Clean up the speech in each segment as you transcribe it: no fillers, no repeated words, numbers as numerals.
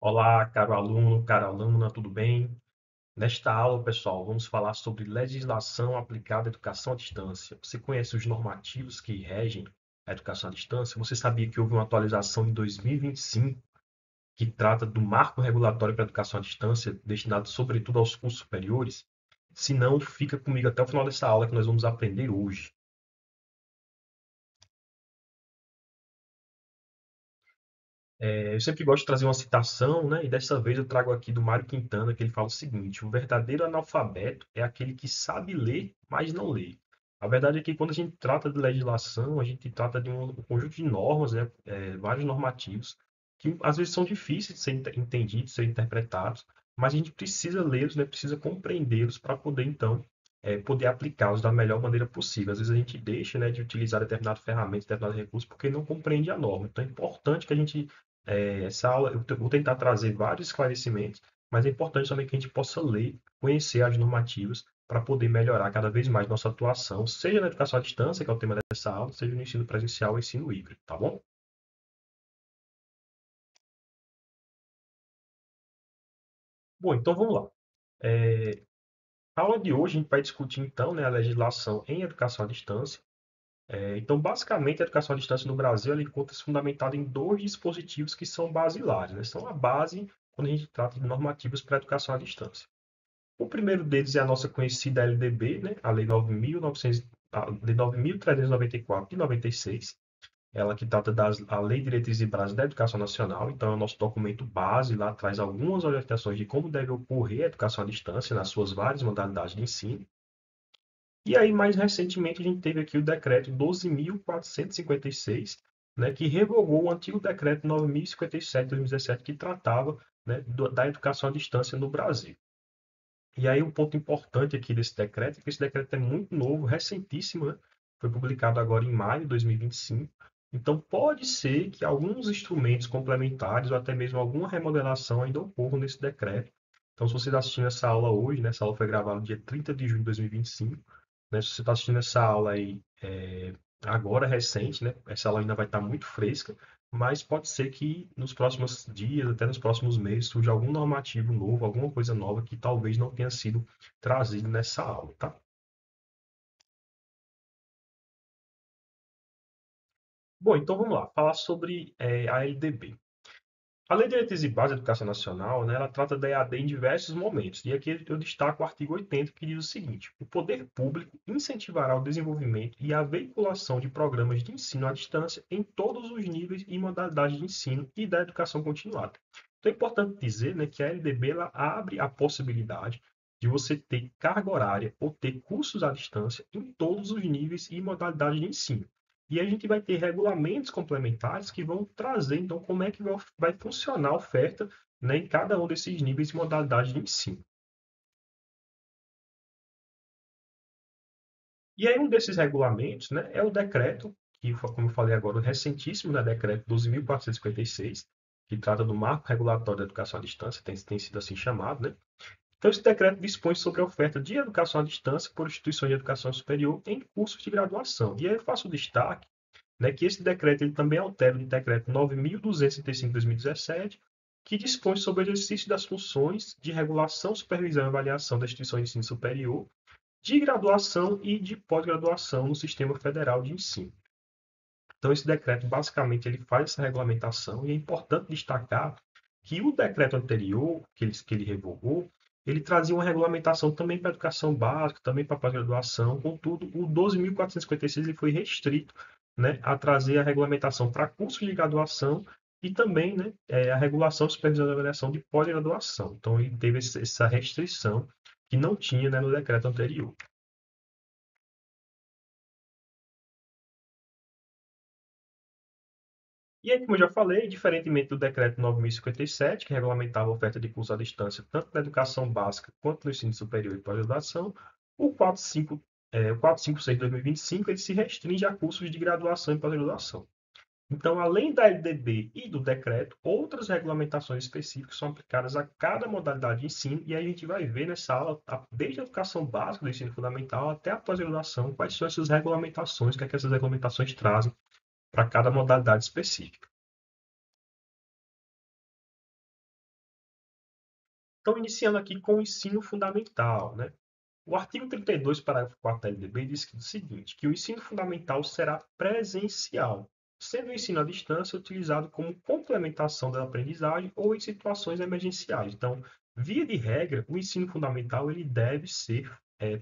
Olá, caro aluno, cara aluna, tudo bem? Nesta aula, pessoal, vamos falar sobre legislação aplicada à educação à distância. Você conhece os normativos que regem a educação à distância? Você sabia que houve uma atualização em 2025 que trata do marco regulatório para a educação à distância, destinado sobretudo aos cursos superiores? Se não, fica comigo até o final dessa aula que nós vamos aprender hoje. Eu sempre gosto de trazer uma citação, né? E dessa vez eu trago aqui do Mário Quintana, que ele fala o seguinte: o verdadeiro analfabeto é aquele que sabe ler, mas não lê. A verdade é que quando a gente trata de legislação, a gente trata de um conjunto de normas, né? Vários normativos, que às vezes são difíceis de ser entendidos, de ser interpretados, mas a gente precisa lê-los, né? Precisa compreendê-los para poder, então, poder aplicá-los da melhor maneira possível. Às vezes a gente deixa, né, de utilizar determinada ferramenta, determinado recurso, porque não compreende a norma. Então é importante que a gente essa aula eu vou tentar trazer vários esclarecimentos, mas é importante também que a gente possa ler, conhecer as normativas para poder melhorar cada vez mais nossa atuação, seja na educação à distância, que é o tema dessa aula, seja no ensino presencial ou ensino híbrido, tá bom? Bom, então vamos lá. A aula de hoje a gente vai discutir então, né, a legislação em educação à distância. Então, basicamente, a educação à distância no Brasil ela encontra-se fundamentada em dois dispositivos que são basilares, né? São a base quando a gente trata de normativas para a educação à distância. O primeiro deles é a nossa conhecida LDB, né? A Lei 9.900, a Lei 9.394 de 96, ela que trata da Lei de Diretrizes e Bases da Educação Nacional. Então, é o nosso documento base, lá traz algumas orientações de como deve ocorrer a educação à distância nas suas várias modalidades de ensino. E aí, mais recentemente, a gente teve aqui o decreto 12.456, né, que revogou o antigo decreto 9.057 de 2017, que tratava, né, da educação à distância no Brasil. E aí, um ponto importante aqui desse decreto é que esse decreto é muito novo, recentíssimo, né? Foi publicado agora em maio de 2025. Então, pode ser que alguns instrumentos complementares ou até mesmo alguma remodelação ainda ocorram nesse decreto. Então, se você está assistindo essa aula hoje, né? Essa aula foi gravada no dia 30 de junho de 2025, né? Se você está assistindo essa aula aí agora, recente, né? Essa aula ainda vai estar muito fresca, mas pode ser que nos próximos dias, até nos próximos meses, surja algum normativo novo, alguma coisa nova que talvez não tenha sido trazido nessa aula, tá? Bom, então vamos lá, falar sobre a LDB. A Lei de Diretrizes e Bases da Educação Nacional, né, ela trata da EAD em diversos momentos. E aqui eu destaco o artigo 80, que diz o seguinte: o poder público incentivará o desenvolvimento e a veiculação de programas de ensino à distância em todos os níveis e modalidades de ensino e da educação continuada. Então é importante dizer, né, que a LDB ela abre a possibilidade de você ter carga horária ou ter cursos à distância em todos os níveis e modalidades de ensino. E a gente vai ter regulamentos complementares que vão trazer, então, como é que vai funcionar a oferta, né, em cada um desses níveis e modalidades de ensino. E aí, um desses regulamentos, né, é o decreto, que, como eu falei agora, o recentíssimo, né, decreto 12.456, que trata do marco regulatório da educação à distância, tem sido assim chamado, né? Então, esse decreto dispõe sobre a oferta de educação à distância por instituições de educação superior em cursos de graduação. E aí eu faço destaque, né, que esse decreto ele também altera o decreto 9.235 de 2017, que dispõe sobre o exercício das funções de regulação, supervisão e avaliação das instituições de ensino superior, de graduação e de pós-graduação no Sistema Federal de Ensino. Então, esse decreto, basicamente, ele faz essa regulamentação e é importante destacar que o decreto anterior, que ele revogou, ele trazia uma regulamentação também para a educação básica, também para a pós-graduação, contudo, o 12.456 ele foi restrito, né, a trazer a regulamentação para cursos de graduação e também, né, a regulação, supervisão e avaliação de pós-graduação. Então, ele teve essa restrição que não tinha, né, no decreto anterior. E aí, como eu já falei, diferentemente do decreto 9.057, que regulamentava a oferta de curso à distância tanto na educação básica quanto no ensino superior e pós-graduação, o 45, o 456 de 2025 ele se restringe a cursos de graduação e pós-graduação. Então, além da LDB e do decreto, outras regulamentações específicas são aplicadas a cada modalidade de ensino, e aí a gente vai ver nessa aula, desde a educação básica do ensino fundamental até a pós-graduação, quais são essas regulamentações, o que é que essas regulamentações trazem para cada modalidade específica. Então, iniciando aqui com o ensino fundamental, né? O artigo 32, parágrafo 4 da LDB, diz o seguinte, que o ensino fundamental será presencial, sendo o ensino à distância utilizado como complementação da aprendizagem ou em situações emergenciais. Então, via de regra, o ensino fundamental ele deve ser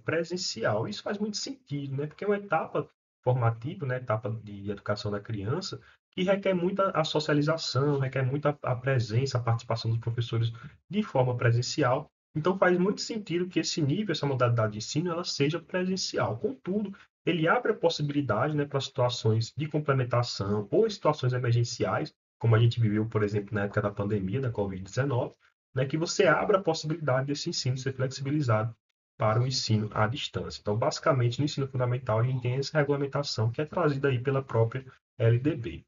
presencial. Isso faz muito sentido, né? Porque é uma etapa formativa, né? Etapa de educação da criança, que requer muita a socialização, requer muita a presença, a participação dos professores de forma presencial. Então faz muito sentido que esse nível, essa modalidade de ensino, ela seja presencial. Contudo, ele abre a possibilidade, né, para situações de complementação ou situações emergenciais, como a gente viveu, por exemplo, na época da pandemia da Covid-19, né, que você abra a possibilidade desse ensino ser flexibilizado para o ensino à distância. Então, basicamente, no ensino fundamental, a gente tem essa regulamentação que é trazida aí pela própria LDB.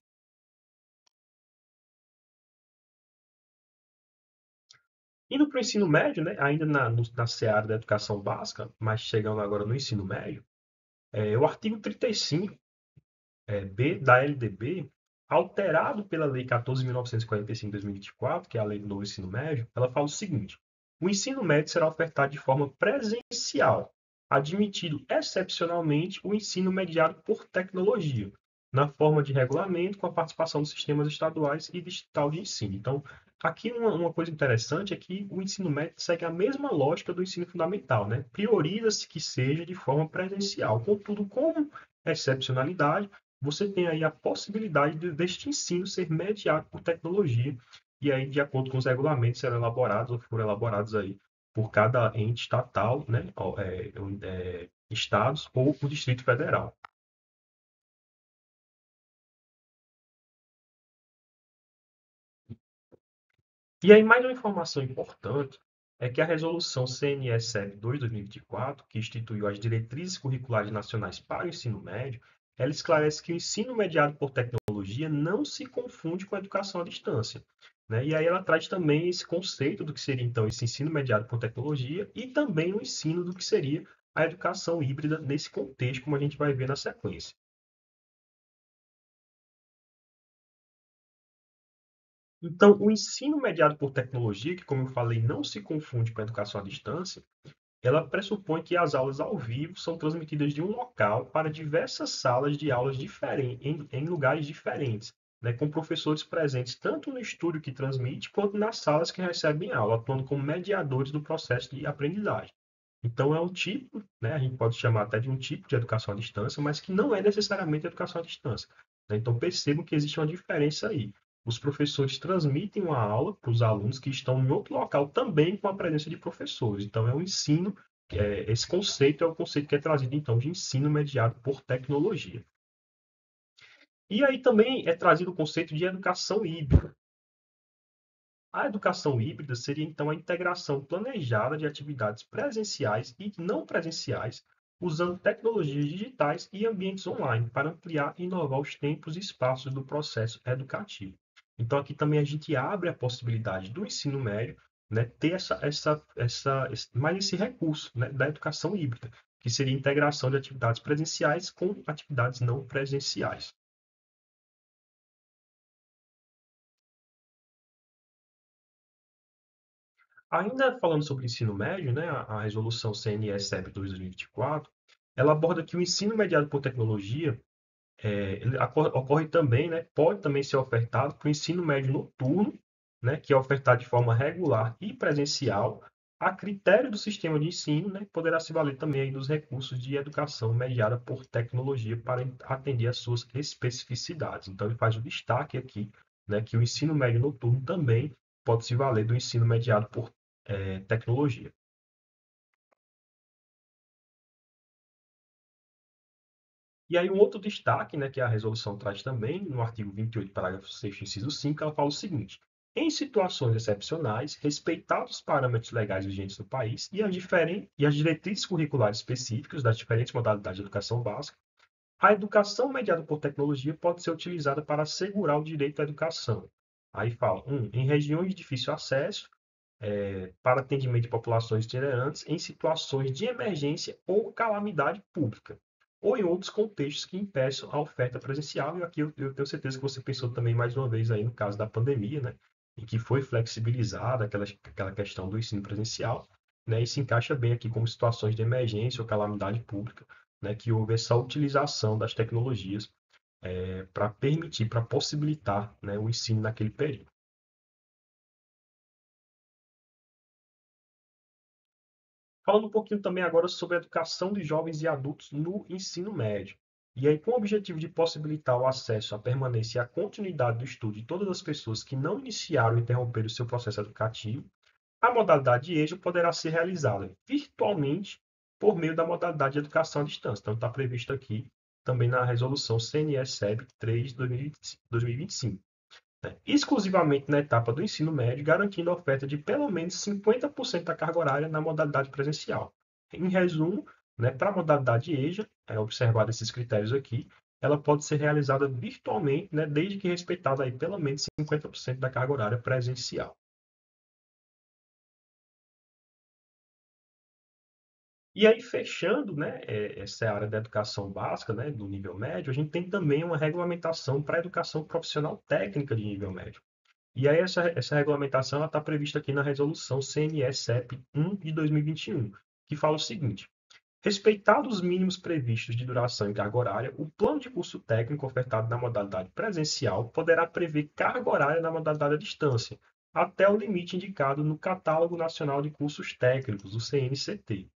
Indo para o ensino médio, né, ainda na seara da educação básica, mas chegando agora no ensino médio, o artigo 35, B da LDB, alterado pela Lei 14.945 de 2024, que é a Lei do Novo Ensino Médio, ela fala o seguinte: o ensino médio será ofertado de forma presencial, admitido excepcionalmente o ensino mediado por tecnologia, na forma de regulamento com a participação dos sistemas estaduais e distrital de ensino. Então, aqui uma coisa interessante é que o ensino médio segue a mesma lógica do ensino fundamental, né? Prioriza-se que seja de forma presencial. Contudo, como excepcionalidade, você tem aí a possibilidade deste ensino ser mediado por tecnologia, e aí, de acordo com os regulamentos, serão elaborados ou foram elaborados aí por cada ente estatal, né, estados ou o Distrito Federal. E aí, mais uma informação importante é que a resolução CNE-CEP 2/2024, que instituiu as diretrizes curriculares nacionais para o ensino médio, ela esclarece que o ensino mediado por tecnologia não se confunde com a educação à distância, né? E aí ela traz também esse conceito do que seria, então, esse ensino mediado por tecnologia e também o ensino do que seria a educação híbrida nesse contexto, como a gente vai ver na sequência. Então, o ensino mediado por tecnologia, que, como eu falei, não se confunde com a educação à distância, ela pressupõe que as aulas ao vivo são transmitidas de um local para diversas salas de aulas diferentes, em lugares diferentes, né, com professores presentes tanto no estúdio que transmite, quanto nas salas que recebem aula, atuando como mediadores do processo de aprendizagem. Então, é um tipo, né, a gente pode chamar até de um tipo de educação à distância, mas que não é necessariamente educação à distância, né? Então, percebam que existe uma diferença aí. Os professores transmitem uma aula para os alunos que estão em outro local também com a presença de professores. Então, é um ensino, esse conceito é o conceito que é trazido, então, de ensino mediado por tecnologia. E aí também é trazido o conceito de educação híbrida. A educação híbrida seria, então, a integração planejada de atividades presenciais e não presenciais, usando tecnologias digitais e ambientes online para ampliar e inovar os tempos e espaços do processo educativo. Então, aqui também a gente abre a possibilidade do ensino médio, né, ter mais esse recurso, né, da educação híbrida, que seria a integração de atividades presenciais com atividades não presenciais. Ainda falando sobre o ensino médio, né, a resolução CNE-CEP 2/2024, ela aborda que o ensino mediado por tecnologia ocorre também, né, pode também ser ofertado para o ensino médio noturno, né, que é ofertado de forma regular e presencial, a critério do sistema de ensino, né, poderá se valer também aí dos recursos de educação mediada por tecnologia para atender às suas especificidades. Então, ele faz o destaque aqui, né, que o ensino médio noturno também pode se valer do ensino mediado por tecnologia. E aí um outro destaque, né, que a resolução traz também, no artigo 28, parágrafo 6º, inciso 5, ela fala o seguinte: em situações excepcionais, respeitados os parâmetros legais vigentes no país e as diretrizes curriculares específicas das diferentes modalidades de educação básica, a educação mediada por tecnologia pode ser utilizada para assegurar o direito à educação. Aí fala, em regiões de difícil acesso, para atendimento de populações itinerantes em situações de emergência ou calamidade pública, ou em outros contextos que impeçam a oferta presencial. E aqui eu tenho certeza que você pensou também mais uma vez aí no caso da pandemia, né? em que foi flexibilizada aquela questão do ensino presencial, né, e se encaixa bem aqui como situações de emergência ou calamidade pública, né, que houve essa utilização das tecnologias para permitir, para possibilitar, né, o ensino naquele período. Falando um pouquinho também agora sobre a educação de jovens e adultos no ensino médio. E aí, com o objetivo de possibilitar o acesso, a permanência e a continuidade do estudo de todas as pessoas que não iniciaram ou interromperam o seu processo educativo, a modalidade EJA poderá ser realizada virtualmente por meio da modalidade de educação à distância. Então, está previsto aqui também na resolução CNE-SEB 3 de 2025, né, exclusivamente na etapa do ensino médio, garantindo a oferta de pelo menos 50% da carga horária na modalidade presencial. Em resumo, né, para a modalidade EJA, observado esses critérios aqui, ela pode ser realizada virtualmente, né, desde que respeitada aí pelo menos 50% da carga horária presencial. E aí, fechando, né, essa área da educação básica, né, do nível médio, a gente tem também uma regulamentação para a educação profissional técnica de nível médio. E aí essa regulamentação está prevista aqui na resolução CNE-CEP 1 de 2021, que fala o seguinte: respeitados os mínimos previstos de duração e carga horária, o plano de curso técnico ofertado na modalidade presencial poderá prever carga horária na modalidade à distância, até o limite indicado no Catálogo Nacional de Cursos Técnicos, o CNCT,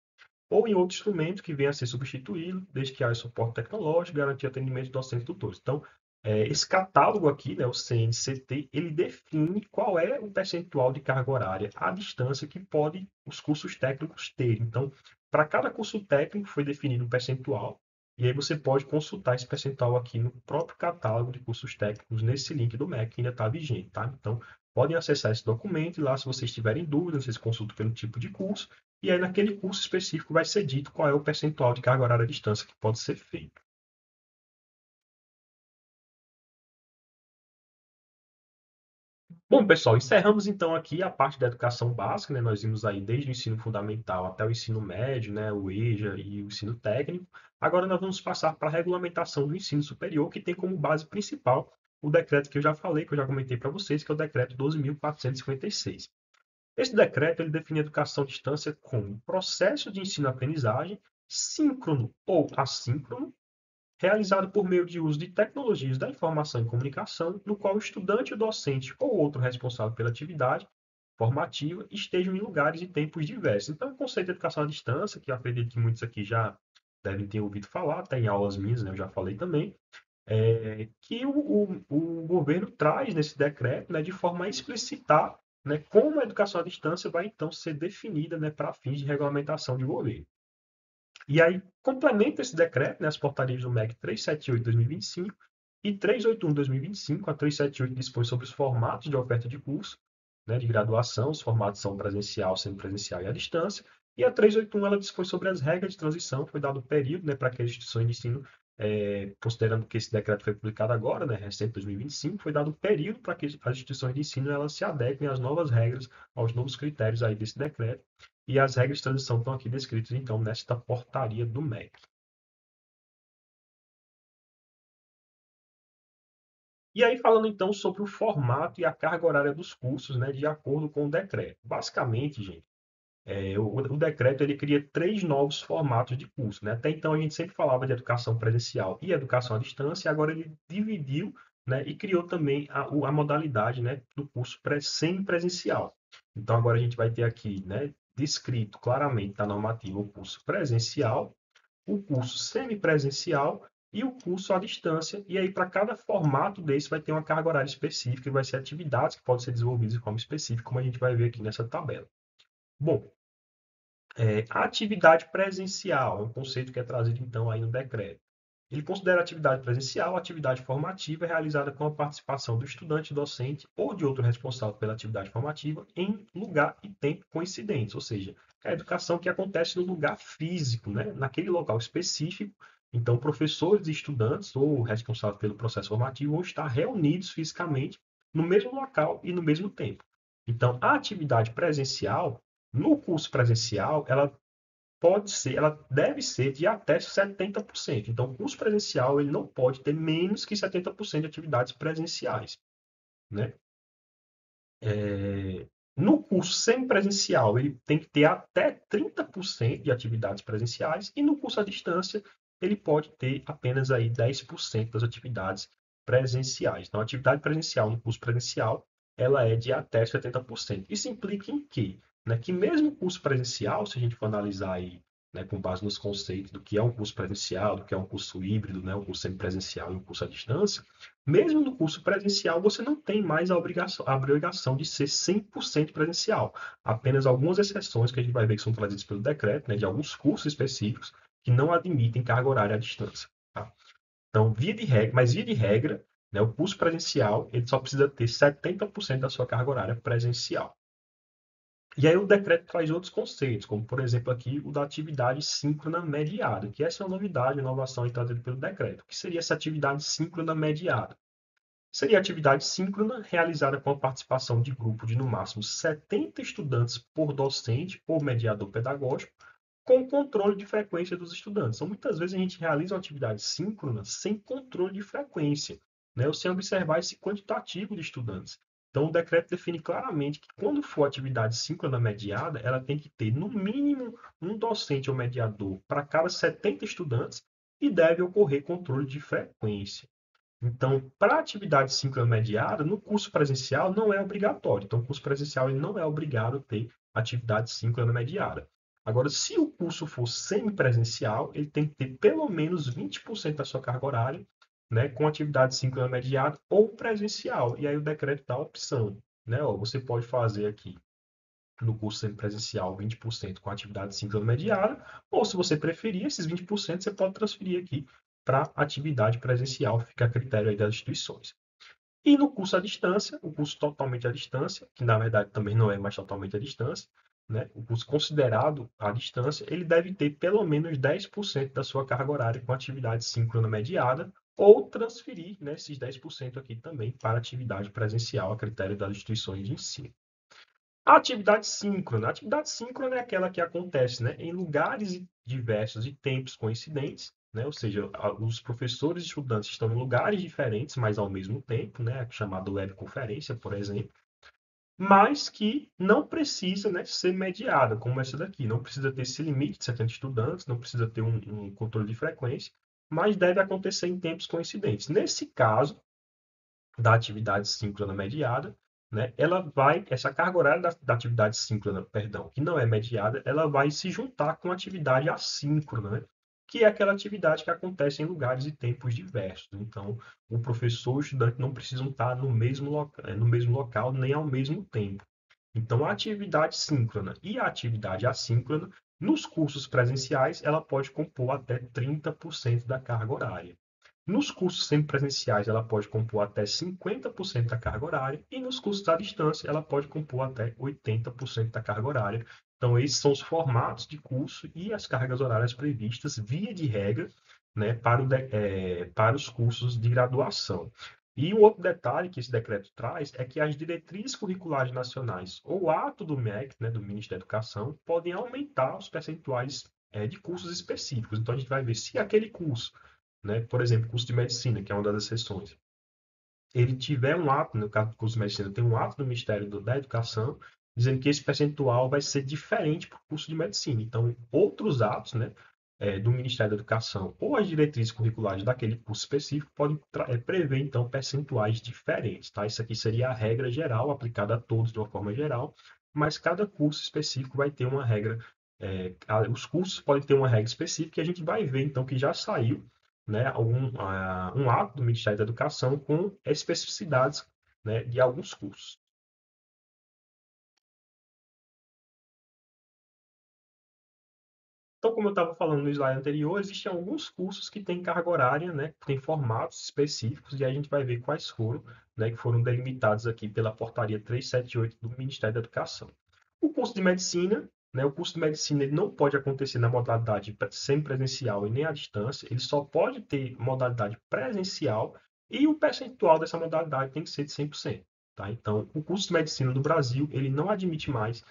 ou em outro instrumento que venha a ser substituído, desde que haja suporte tecnológico, garantir atendimento de docentes e tutores. Então, esse catálogo aqui, né, o CNCT, ele define qual é o percentual de carga horária à distância que pode os cursos técnicos ter. Então, para cada curso técnico foi definido um percentual, e aí você pode consultar esse percentual aqui no próprio catálogo de cursos técnicos, nesse link do MEC, que ainda está vigente, tá? Então, podem acessar esse documento e lá, se vocês tiverem dúvidas, vocês consultam pelo tipo de curso, e aí naquele curso específico vai ser dito qual é o percentual de carga horária à distância que pode ser feito. Bom, pessoal, encerramos então aqui a parte da educação básica, né? Nós vimos aí desde o ensino fundamental até o ensino médio, né? O EJA e o ensino técnico. Agora nós vamos passar para a regulamentação do ensino superior, que tem como base principal o decreto que eu já falei, que eu já comentei para vocês, que é o decreto 12.456. Esse decreto ele define a educação à distância como processo de ensino-aprendizagem síncrono ou assíncrono, realizado por meio de uso de tecnologias da informação e comunicação, no qual o estudante, o docente ou outro responsável pela atividade formativa estejam em lugares e tempos diversos. Então, o conceito de educação à distância, que eu acredito que muitos aqui já devem ter ouvido falar, até em aulas minhas, né, eu já falei também, que o governo traz nesse decreto, né, de forma a explicitar, né, como a educação à distância vai então ser definida, né, para fins de regulamentação de governo. E aí complementa esse decreto, né, as portarias do MEC 378 de 2025 e 381 de 2025. A 378 dispõe sobre os formatos de oferta de curso, né, de graduação, os formatos são presencial, semipresencial e à distância. E a 381 ela dispõe sobre as regras de transição, foi dado o período, né, para que as instituições de ensino, considerando que esse decreto foi publicado agora, né, recente 2025, foi dado o período para que as instituições de ensino elas se adequem às novas regras, aos novos critérios aí desse decreto. E as regras de transição estão aqui descritas, então, nesta portaria do MEC. E aí, falando então sobre o formato e a carga horária dos cursos, né, de acordo com o decreto. Basicamente, gente, o decreto ele cria três novos formatos de curso, né? Até então a gente sempre falava de educação presencial e educação à distância, e agora ele dividiu, né, e criou também a modalidade, né, do curso semipresencial. Então agora a gente vai ter aqui, né, descrito claramente na normativa o curso presencial, o curso semipresencial e o curso à distância. E aí, para cada formato desse, vai ter uma carga horária específica e vai ser atividades que podem ser desenvolvidas de forma específica, como a gente vai ver aqui nessa tabela. Bom, a atividade presencial é um conceito que é trazido então aí no decreto. Ele considera a atividade presencial a atividade formativa realizada com a participação do estudante, docente ou de outro responsável pela atividade formativa em lugar e tempo coincidentes, ou seja, é a educação que acontece no lugar físico, né? Naquele local específico. Então, professores e estudantes ou responsáveis pelo processo formativo vão estar reunidos fisicamente no mesmo local e no mesmo tempo. Então, a atividade presencial, no curso presencial, ela deve ser de até 70%. Então, o curso presencial ele não pode ter menos que 70% de atividades presenciais, né? No curso semipresencial, ele tem que ter até 30% de atividades presenciais, e no curso à distância, ele pode ter apenas aí 10% das atividades presenciais. Então, a atividade presencial no curso presencial, ela é de até 70%. Isso implica em quê? Né, que mesmo o curso presencial, se a gente for analisar aí, né, com base nos conceitos do que é um curso presencial, do que é um curso híbrido, né, um curso semipresencial e um curso à distância, mesmo no curso presencial, você não tem mais a obrigação de ser 100% presencial. Apenas algumas exceções que a gente vai ver que são trazidas pelo decreto, né, de alguns cursos específicos que não admitem carga horária à distância. Tá? Então, via de regra, né, o curso presencial ele só precisa ter 70% da sua carga horária presencial. E aí o decreto traz outros conceitos, como por exemplo aqui o da atividade síncrona mediada, que essa é uma novidade, inovação trazida pelo decreto. O que seria essa atividade síncrona mediada? Seria atividade síncrona realizada com a participação de grupo de no máximo 70 estudantes por docente ou mediador pedagógico, com controle de frequência dos estudantes. Então, muitas vezes a gente realiza uma atividade síncrona sem controle de frequência, né, ou sem observar esse quantitativo de estudantes. Então, o decreto define claramente que quando for atividade síncrona mediada, ela tem que ter no mínimo um docente ou mediador para cada 70 estudantes e deve ocorrer controle de frequência. Então, para a atividade síncrona mediada, no curso presencial não é obrigatório. Então, o curso presencial ele não é obrigado a ter atividade síncrona mediada. Agora, se o curso for semipresencial, ele tem que ter pelo menos 20% da sua carga horária, né, com atividade síncrona mediada ou presencial. E aí o decreto dá a opção, né? Ó, você pode fazer aqui no curso semipresencial 20% com atividade síncrona mediada, ou se você preferir, esses 20% você pode transferir aqui para atividade presencial, fica a critério aí das instituições. E no curso à distância, o curso totalmente à distância, que na verdade também não é mais totalmente à distância, né? O curso considerado à distância, ele deve ter pelo menos 10% da sua carga horária com atividade síncrona mediada, ou transferir, né, esses 10% aqui também para atividade presencial, a critério das instituições de ensino. A atividade síncrona. A atividade síncrona é aquela que acontece, né, em lugares diversos e tempos coincidentes, né, ou seja, os professores e estudantes estão em lugares diferentes, mas ao mesmo tempo, né, chamada webconferência, por exemplo, mas que não precisa, né, ser mediada, como essa daqui. Não precisa ter esse limite de 70 estudantes, não precisa ter um controle de frequência, mas deve acontecer em tempos coincidentes. Nesse caso, da atividade síncrona mediada, né, essa carga horária da atividade síncrona, perdão, que não é mediada, ela vai se juntar com a atividade assíncrona, né, que é aquela atividade que acontece em lugares e tempos diversos. Então, o professor e o estudante não precisam estar no mesmo local nem ao mesmo tempo. Então, a atividade síncrona e a atividade assíncrona, nos cursos presenciais, ela pode compor até 30% da carga horária. Nos cursos semipresenciais, ela pode compor até 50% da carga horária, e nos cursos à distância, ela pode compor até 80% da carga horária. Então, esses são os formatos de curso e as cargas horárias previstas, via de regra, né, para os cursos de graduação. E um outro detalhe que esse decreto traz é que as diretrizes curriculares nacionais ou ato do MEC, né, do Ministério da Educação, podem aumentar os percentuais de cursos específicos. Então, a gente vai ver se aquele curso, né, por exemplo, curso de medicina, que é uma das exceções, ele tiver um ato, no caso do curso de medicina, tem um ato do Ministério da Educação dizendo que esse percentual vai ser diferente para o curso de medicina. Então, outros atos, né, do Ministério da Educação ou as diretrizes curriculares daquele curso específico podem prever, então, percentuais diferentes. Tá? Isso aqui seria a regra geral, aplicada a todos de uma forma geral, mas cada curso específico vai ter uma regra. Os cursos podem ter uma regra específica e a gente vai ver, então, que já saiu, né, um ato do Ministério da Educação com especificidades, né, de alguns cursos. Então, como eu estava falando no slide anterior, existem alguns cursos que têm carga horária, né, que têm formatos específicos, e aí a gente vai ver quais foram, né, que foram delimitados aqui pela portaria 378 do Ministério da Educação. O curso de medicina, né, o curso de medicina ele não pode acontecer na modalidade semipresencial e nem à distância, ele só pode ter modalidade presencial e o percentual dessa modalidade tem que ser de 100%. Tá? Então, o curso de medicina no Brasil, ele não admite mais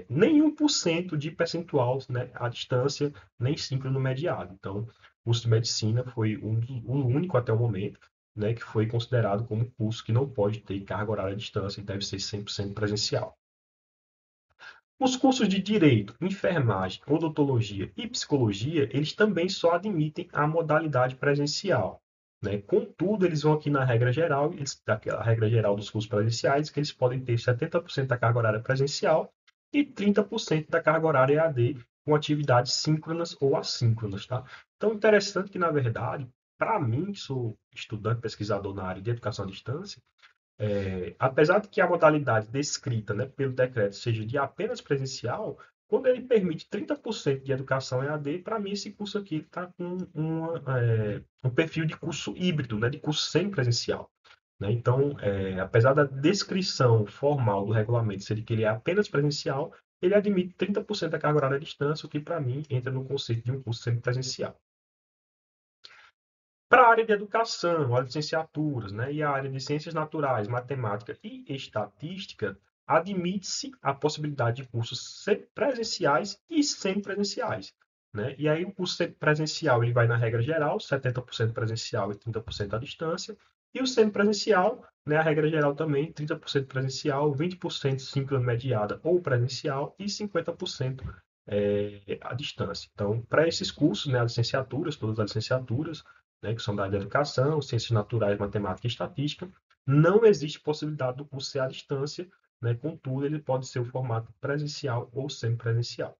nenhum por cento de percentual, né, à distância, nem síncrono mediado. Então, o curso de medicina foi o único até o momento. né, que foi considerado como curso que não pode ter carga horária à distância e deve ser 100% presencial. Os cursos de Direito, Enfermagem, Odontologia e Psicologia, eles também só admitem a modalidade presencial, né? Contudo, eles vão aqui na regra geral, a regra geral dos cursos presenciais, que eles podem ter 70% da carga horária presencial e 30% da carga horária EAD, com atividades síncronas ou assíncronas, tá? Então, interessante que, na verdade, para mim, que sou estudante, pesquisador na área de educação à distância, apesar de que a modalidade descrita, né, pelo decreto seja de apenas presencial, quando ele permite 30% de educação EAD, para mim esse curso aqui está com um perfil de curso híbrido, né, de curso semipresencial. Né? Então, apesar da descrição formal do regulamento ser de que ele é apenas presencial, ele admite 30% da carga horária à distância, o que para mim entra no conceito de um curso semipresencial. Para a área de educação, as licenciaturas, né, e a área de ciências naturais, matemática e estatística, admite-se a possibilidade de cursos presenciais e semipresenciais. Né? E aí o curso presencial ele vai na regra geral, 70% presencial e 30% à distância. E o semipresencial, né, a regra geral também, 30% presencial, 20% síncrona mediada ou presencial e 50% à distância. Então, para esses cursos, né, as licenciaturas, todas as licenciaturas, né, que são da área de educação, ciências naturais, matemática e estatística, não existe possibilidade do curso ser à distância, né, contudo, ele pode ser o formato presencial ou semipresencial.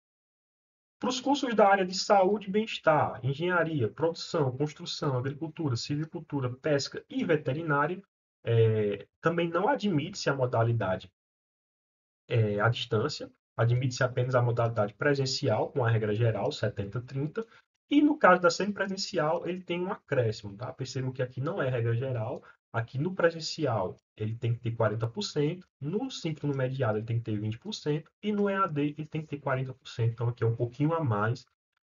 Para os cursos da área de saúde e bem-estar, engenharia, produção, construção, agricultura, silvicultura, pesca e veterinária, também não admite-se a modalidade à distância, admite-se apenas a modalidade presencial, com a regra geral, 70-30, e no caso da semipresencial, ele tem um acréscimo, tá? Percebam que aqui não é regra geral, aqui no presencial ele tem que ter 40%, no síncrono mediado ele tem que ter 20%, e no EAD ele tem que ter 40%, então aqui é um pouquinho a mais,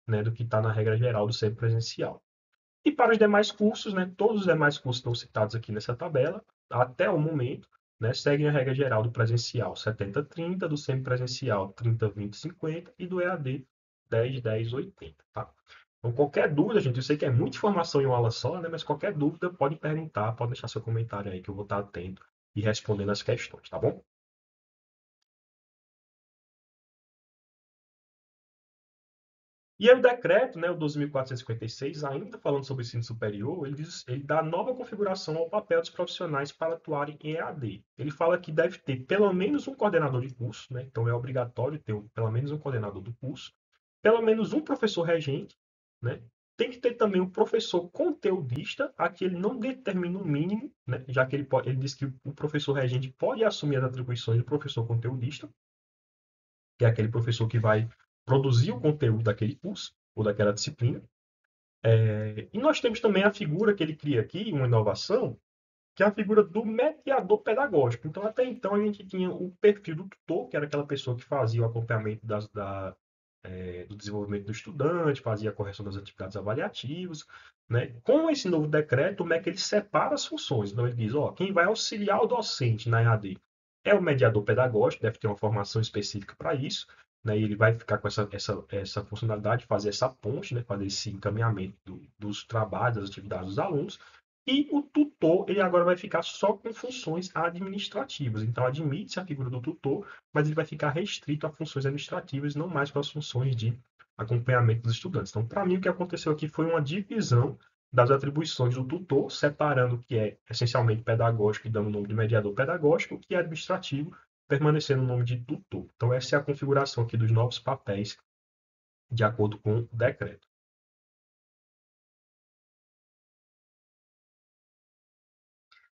né, do que está na regra geral do semipresencial. E para os demais cursos, né, todos os demais cursos estão citados aqui nessa tabela, até o momento, né, seguem a regra geral do presencial 70-30, do semipresencial 30-20-50 e do EAD 10-10-80. Tá? Então, qualquer dúvida, gente, eu sei que é muita informação em uma aula só, né, mas qualquer dúvida pode perguntar, pode deixar seu comentário aí que eu vou estar atento e respondendo as questões, tá bom? E aí o decreto, né, o 12.456, ainda falando sobre o ensino superior, ele dá nova configuração ao papel dos profissionais para atuarem em EAD. Ele fala que deve ter pelo menos um coordenador de curso, né, então é obrigatório ter pelo menos um coordenador do curso, pelo menos um professor regente, né, tem que ter também um professor conteudista, aqui ele não determina o mínimo, né, já que ele diz que o professor regente pode assumir as atribuições do professor conteudista, que é aquele professor que vai produzir o conteúdo daquele curso ou daquela disciplina. E nós temos também a figura que ele cria aqui, uma inovação, que é a figura do mediador pedagógico. Então, até então, a gente tinha o perfil do tutor, que era aquela pessoa que fazia o acompanhamento do desenvolvimento do estudante, fazia a correção das atividades avaliativas. Né? Com esse novo decreto, o MEC ele separa as funções. Então, ele diz, ó, quem vai auxiliar o docente na EAD é o mediador pedagógico, deve ter uma formação específica para isso, né? E ele vai ficar com essa funcionalidade, fazer essa ponte, né? Fazer esse encaminhamento dos trabalhos, das atividades dos alunos, e o tutor, ele agora vai ficar só com funções administrativas. Então, admite-se a figura do tutor, mas ele vai ficar restrito a funções administrativas, não mais com as funções de acompanhamento dos estudantes. Então, para mim, o que aconteceu aqui foi uma divisão das atribuições do tutor, separando o que é essencialmente pedagógico e dando o nome de mediador pedagógico, o que é administrativo, permanecendo o nome de tutor. Então, essa é a configuração aqui dos novos papéis, de acordo com o decreto.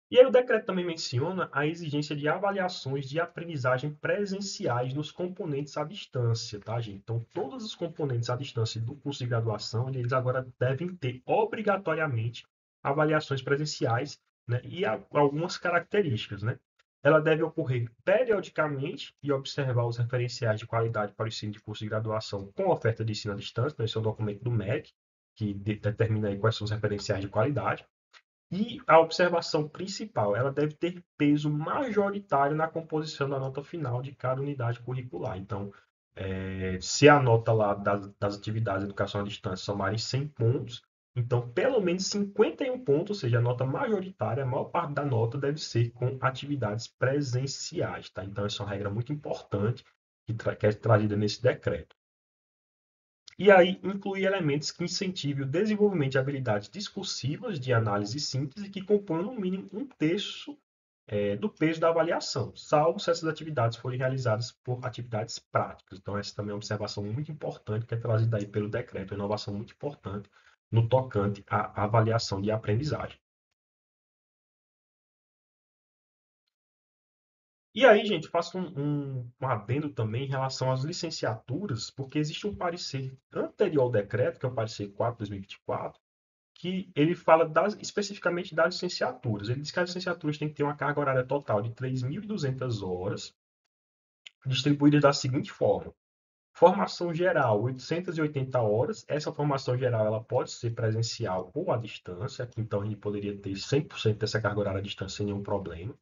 E aí o decreto também menciona a exigência de avaliações de aprendizagem presenciais nos componentes à distância, tá, gente? Então, todos os componentes à distância do curso de graduação, eles agora devem ter obrigatoriamente avaliações presenciais, né, e algumas características, né? Ela deve ocorrer periodicamente e observar os referenciais de qualidade para o ensino de curso de graduação com oferta de ensino à distância. Então, esse é o documento do MEC, que determina aí quais são os referenciais de qualidade. E a observação principal, ela deve ter peso majoritário na composição da nota final de cada unidade curricular. Então, se a nota lá das atividades de educação à distância somarem 100 pontos, Então, pelo menos 51 pontos, ou seja, a nota majoritária, a maior parte da nota deve ser com atividades presenciais, tá? Então, essa é uma regra muito importante que é trazida nesse decreto. E aí, inclui elementos que incentivem o desenvolvimento de habilidades discursivas de análise e síntese que compõem, no mínimo, um terço do peso da avaliação, salvo se essas atividades forem realizadas por atividades práticas. Então, essa também é uma observação muito importante que é trazida aí pelo decreto, uma inovação muito importante no tocante à avaliação de aprendizagem. E aí, gente, faço um adendo também em relação às licenciaturas, porque existe um parecer anterior ao decreto, que é o parecer 4/2024, que ele fala especificamente das licenciaturas. Ele diz que as licenciaturas têm que ter uma carga horária total de 3.200 horas, distribuídas da seguinte forma: formação geral, 880 horas. Essa formação geral ela pode ser presencial ou à distância. Aqui, então, a gente poderia ter 100% dessa carga horária à distância sem nenhum problema.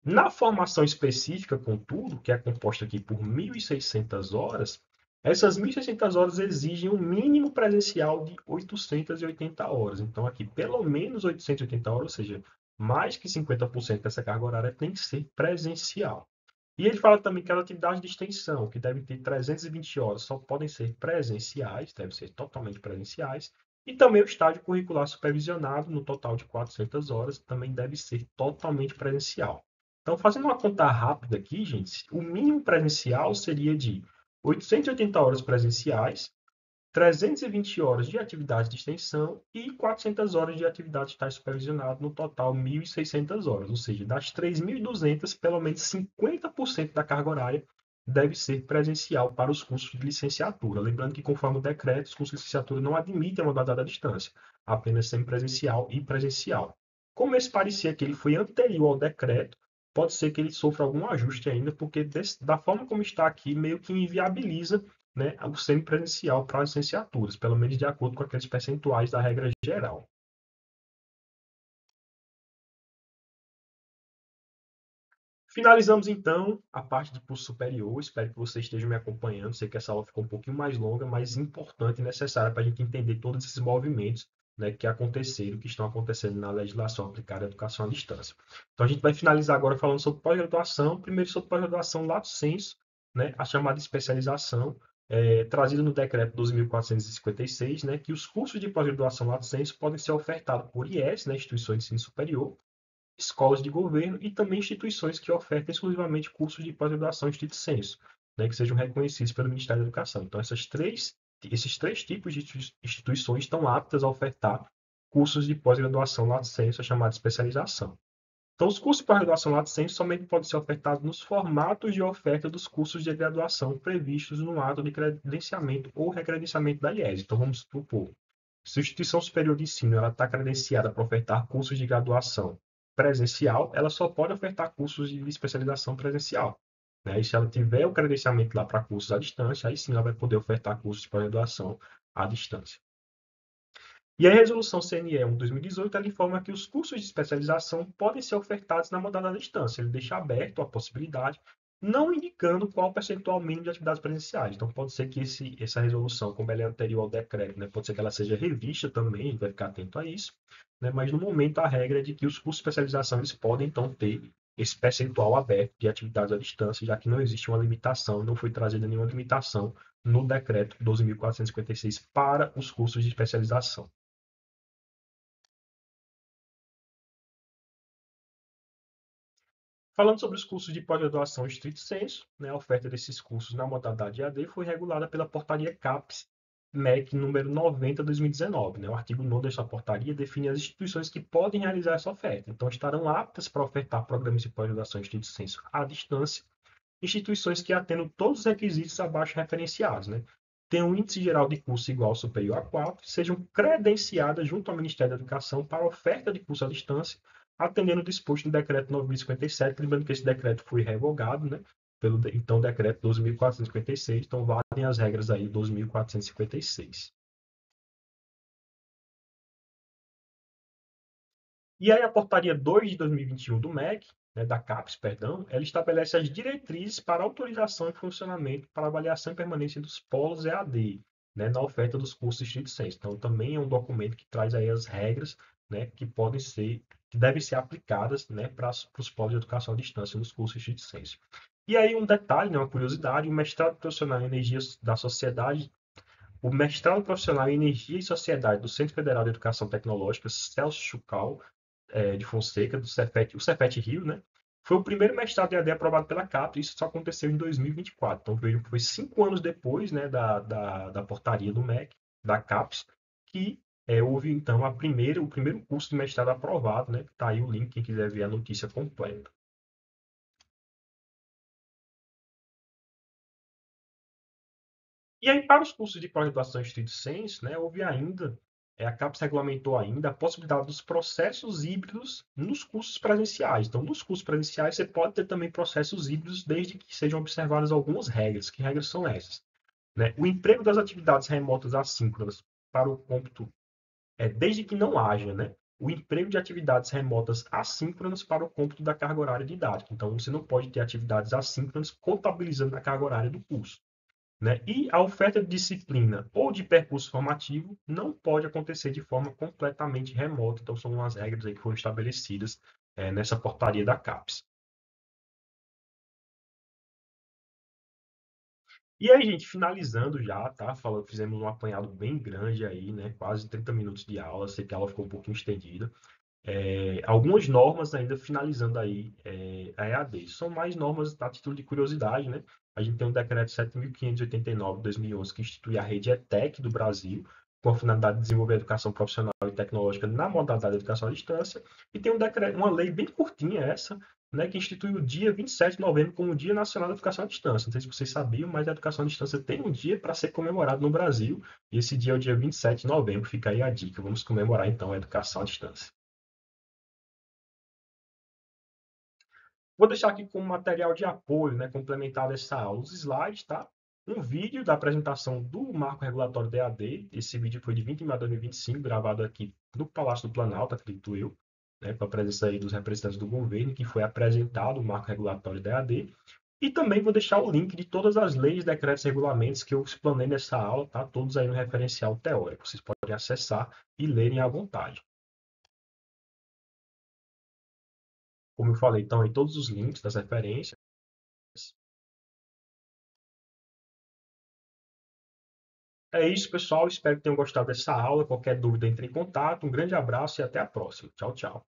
Na formação específica, contudo, que é composta aqui por 1.600 horas, essas 1.600 horas exigem um mínimo presencial de 880 horas. Então, aqui, pelo menos 880 horas, ou seja, mais que 50% dessa carga horária tem que ser presencial. E ele fala também que as atividades de extensão, que devem ter 320 horas, só podem ser presenciais, devem ser totalmente presenciais. E também o estágio curricular supervisionado, no total de 400 horas, também deve ser totalmente presencial. Então, fazendo uma conta rápida aqui, gente, o mínimo presencial seria de 880 horas presenciais, 320 horas de atividade de extensão e 400 horas de atividade de estágio supervisionado, no total 1.600 horas. Ou seja, das 3.200, pelo menos 50% da carga horária deve ser presencial para os cursos de licenciatura. Lembrando que, conforme o decreto, os cursos de licenciatura não admitem a modalidade à distância, apenas semipresencial e presencial. Como esse parecia que ele foi anterior ao decreto, pode ser que ele sofra algum ajuste ainda, porque da forma como está aqui, meio que inviabiliza, né, o semipresencial para as licenciaturas, pelo menos de acordo com aqueles percentuais da regra geral. Finalizamos então a parte de curso superior. Espero que você esteja me acompanhando. Sei que essa aula ficou um pouquinho mais longa, mas importante e necessária para a gente entender todos esses movimentos, né, que aconteceram, que estão acontecendo na legislação aplicada à educação à distância. Então a gente vai finalizar agora falando sobre pós-graduação. Primeiro sobre pós-graduação lato sensu, né, a chamada especialização, trazida no decreto 12.456, né, que os cursos de pós-graduação lato sensu podem ser ofertados por IES, né, instituições de ensino superior, escolas de governo e também instituições que ofertam exclusivamente cursos de pós-graduação stricto sensu, né, que sejam reconhecidos pelo Ministério da Educação. Então, esses três tipos de instituições estão aptas a ofertar cursos de pós-graduação lato sensu, a chamada especialização. Então, os cursos de pós-graduação lato sensu somente podem ser ofertados nos formatos de oferta dos cursos de graduação previstos no ato de credenciamento ou recredenciamento da IES. Então, vamos supor, se a instituição superior de ensino está credenciada para ofertar cursos de graduação presencial, ela só pode ofertar cursos de especialização presencial, né? E se ela tiver o credenciamento lá para cursos à distância, aí sim ela vai poder ofertar cursos de pós-graduação à distância. E a resolução CNE 1/2018 ela informa que os cursos de especialização podem ser ofertados na modalidade à distância. Ele deixa aberto a possibilidade, não indicando qual o percentual mínimo de atividades presenciais. Então, pode ser que essa resolução, como ela é anterior ao decreto, né, pode ser que ela seja revista também, a gente vai ficar atento a isso. Né, mas, no momento, a regra é de que os cursos de especialização eles podem, então, ter esse percentual aberto de atividades à distância, já que não existe uma limitação, não foi trazida nenhuma limitação no decreto 12.456 para os cursos de especialização. Falando sobre os cursos de pós-graduação estrito sensu, né, a oferta desses cursos na modalidade EAD foi regulada pela portaria CAPES MEC número 90/2019. Né? O artigo 9 desta portaria define as instituições que podem realizar essa oferta. Então, estarão aptas para ofertar programas de pós-graduação estrito sensu à distância, instituições que atendam todos os requisitos abaixo referenciados, né? Tenham um índice geral de curso igual ou superior a 4, sejam credenciadas junto ao Ministério da Educação para oferta de curso à distância, atendendo o disposto no decreto 9.057, lembrando que esse decreto foi revogado, né, pelo então decreto 12.456, então valem as regras aí 12.456. E aí a portaria 2 de 2021 do MEC, né, da CAPES, perdão, ela estabelece as diretrizes para autorização e funcionamento para avaliação e permanência dos polos EAD. né, na oferta dos cursos de estrito sensu. Então, também é um documento que traz aí as regras, né, que podem ser, que devem ser aplicadas, né, para os polos de educação à distância nos cursos de estrito sensu. E aí um detalhe, né, uma curiosidade, o mestrado profissional em energia da sociedade, o mestrado profissional em energia e sociedade do Centro Federal de Educação Tecnológica, Celso Chucal, de Fonseca, do Cefet, o Cefet Rio, né? Foi o primeiro mestrado em AD aprovado pela CAPES, e isso só aconteceu em 2024. Então, vejam que foi 5 anos depois, né, da portaria do MEC, da CAPES, que houve, então, o primeiro curso de mestrado aprovado, né? Está aí o link, quem quiser ver a notícia completa. E aí, para os cursos de pós-graduação em estrito sensu, né, houve ainda, a CAPES regulamentou ainda a possibilidade dos processos híbridos nos cursos presenciais. Então, nos cursos presenciais, você pode ter também processos híbridos, desde que sejam observadas algumas regras. Que regras são essas? Né? O emprego das atividades remotas assíncronas para o cômputo, desde que não haja, né, o emprego de atividades remotas assíncronas para o cômputo da carga horária didática. Então, você não pode ter atividades assíncronas contabilizando a carga horária do curso. Né? E a oferta de disciplina ou de percurso formativo não pode acontecer de forma completamente remota. Então, são umas regras aí que foram estabelecidas nessa portaria da CAPES. E aí, gente, finalizando já, tá? Fizemos um apanhado bem grande aí, né? Quase 30 minutos de aula. Sei que a aula ficou um pouquinho estendida. Algumas normas ainda finalizando aí a EAD. São mais normas a título de curiosidade, né? A gente tem o decreto 7.589 de 2011 que institui a rede ETEC do Brasil, com a finalidade de desenvolver a educação profissional e tecnológica na modalidade de educação à distância. E tem uma lei bem curtinha essa, né, que institui o dia 27 de novembro como o Dia Nacional da Educação à Distância. Não sei se vocês sabiam, mas a educação à distância tem um dia para ser comemorado no Brasil. E esse dia é o dia 27 de novembro. Fica aí a dica. Vamos comemorar então a educação à distância. Vou deixar aqui como material de apoio, né, complementar dessa aula, os slides, tá? Um vídeo da apresentação do marco regulatório da EAD. Esse vídeo foi de 20 de maio de 2025, gravado aqui no Palácio do Planalto, acredito eu, né, com a presença aí dos representantes do governo, que foi apresentado o marco regulatório da EAD. E também vou deixar o link de todas as leis, decretos e regulamentos que eu explanei nessa aula, tá? Todos aí no referencial teórico. Vocês podem acessar e lerem à vontade. Como eu falei, estão aí todos os links das referências. É isso, pessoal. Espero que tenham gostado dessa aula. Qualquer dúvida, entre em contato. Um grande abraço e até a próxima. Tchau, tchau.